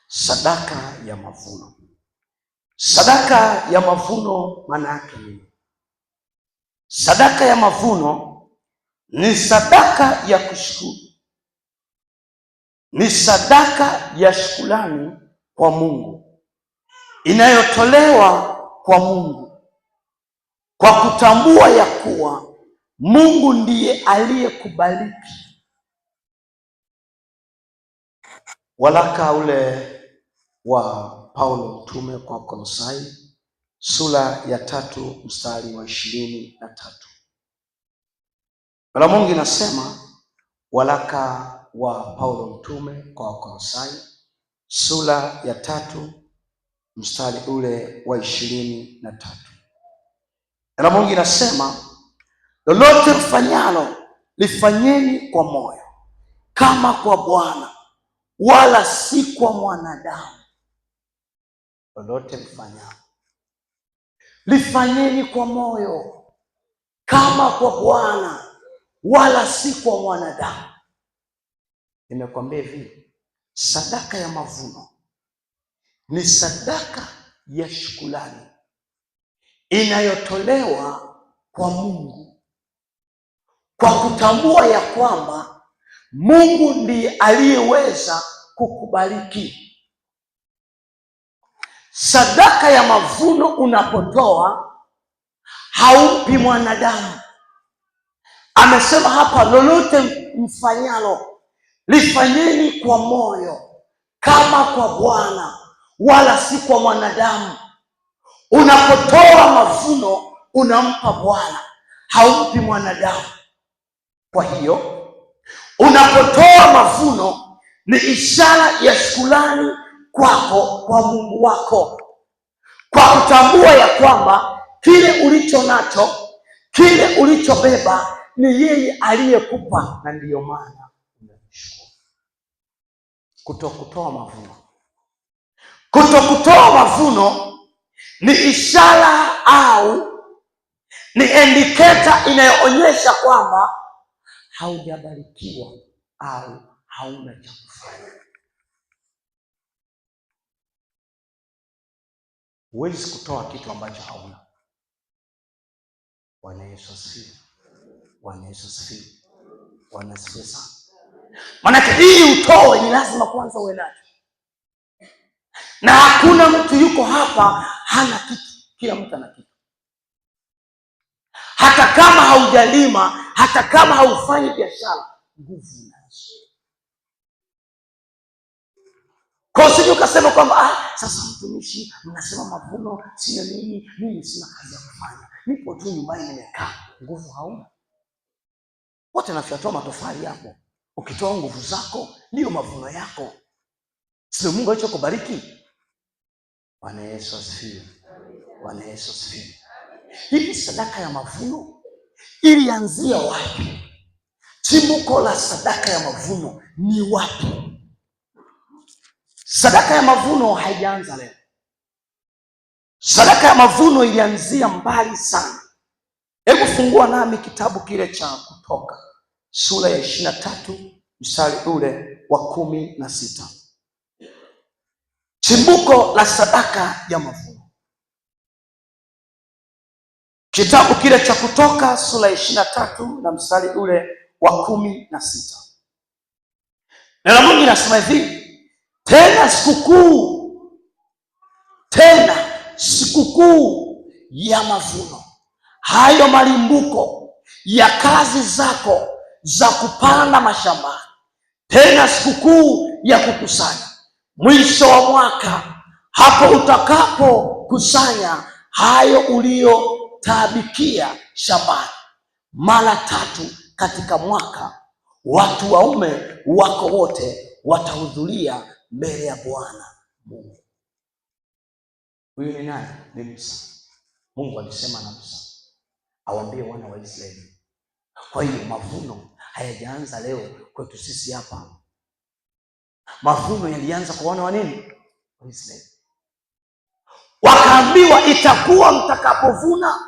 Sadaka ya mavuno. Sadaka ya mavuno maana yake nini? Sadaka ya mavuno ni sadaka ya kushukuru, ni sadaka ya shukrani kwa Mungu inayotolewa kwa Mungu kwa kutambua ya kuwa Mungu ndiye aliyekubariki. Waraka ule wa Paulo mtume kwa Kolosai sura ya 3 mstari wa 23. Neno la Mungu inasema, waraka wa Paulo mtume kwa Kolosai sura ya 3 mstari ule wa 23. Neno la Mungu inasema, lolote mfanyalo lifanyeni kwa moyo kama kwa Bwana wala si kwa mwanadamu. Lolote mfanyalo lifanyeni kwa moyo kama kwa Bwana wala si kwa mwanadamu. Nimekwambia hivi, sadaka ya mavuno ni sadaka ya shukrani inayotolewa kwa Mungu kwa kutambua ya kwamba Mungu ndiye aliyeweza kukubariki. Sadaka ya mavuno unapotoa haumpi mwanadamu. Amesema hapa, lolote mfanyalo lifanyeni kwa moyo kama kwa Bwana wala si kwa mwanadamu. Unapotoa mavuno unampa Bwana, haumpi mwanadamu. Kwa hiyo unapotoa mavuno ni ishara ya shukrani kwako kwa Mungu wako, kwa kutambua ya kwamba kile ulicho nacho, kile ulichobeba ni yeye aliyekupa, na ndiyo maana unamshukuru. Kutokutoa mavuno ni ishara au ni indicator inayoonyesha kwamba haujabarikiwa au hauna cha kufanya. Huwezi kutoa kitu ambacho hauna. Bwana Yesu asifiwe. Bwana Yesu asifiwe. Bwana asifiwe sana. Maana ili utoe ni lazima kwanza uwe nacho, na hakuna mtu yuko hapa hana kitu. Kila mtu ana kitu, hata kama haujalima, hata kama haufanyi biashara, nguvu unazo. Kwa hiyo ukasema kwamba sasa mtumishi, mnasema mavuno sio nini, mimi sina kazi ya kufanya, nipo tu nyumbani nimekaa. Nguvu hauna. Wote nafyatua matofali hapo. Ukitoa nguvu zako ndio mavuno yako, sio Mungu alichokubariki. Bwana Yesu asifiwe. Bwana Yesu asifiwe. Hivi sadaka ya mavuno ilianzia wapi? Chimbuko la sadaka ya mavuno ni wapi? Sadaka ya mavuno haijaanza leo. Sadaka ya mavuno ilianzia mbali sana. Hebu fungua nami kitabu kile cha Kutoka sura ya 23 mstari ule wa 16. Chimbuko la sadaka ya mavuno. Kitabu kile cha Kutoka sura ya 23 na mstari ule wa 16. Neno la Mungu linasema hivi, tena sikukuu ya mavuno, hayo malimbuko ya kazi zako za kupanda mashambani, tena sikukuu ya kukusanya mwisho wa mwaka, hapo utakapokusanya hayo uliyotaabikia shambani. Mara 3 katika mwaka watu waume wako wote watahudhuria mbele ya Bwana Mungu. Huyu ni nani? Ni Musa. Mungu alisema na Musa awaambie wana wa Israeli. Kwa hiyo mavuno hayajaanza leo kwetu sisi hapa. Mavuno yalianza kwa wana wa nini? Wa Israeli. Wakaambiwa itakuwa mtakapovuna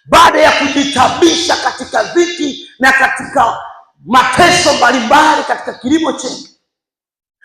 baada ya kujitabisha katika dhiki na katika mateso mbalimbali katika kilimo chenu,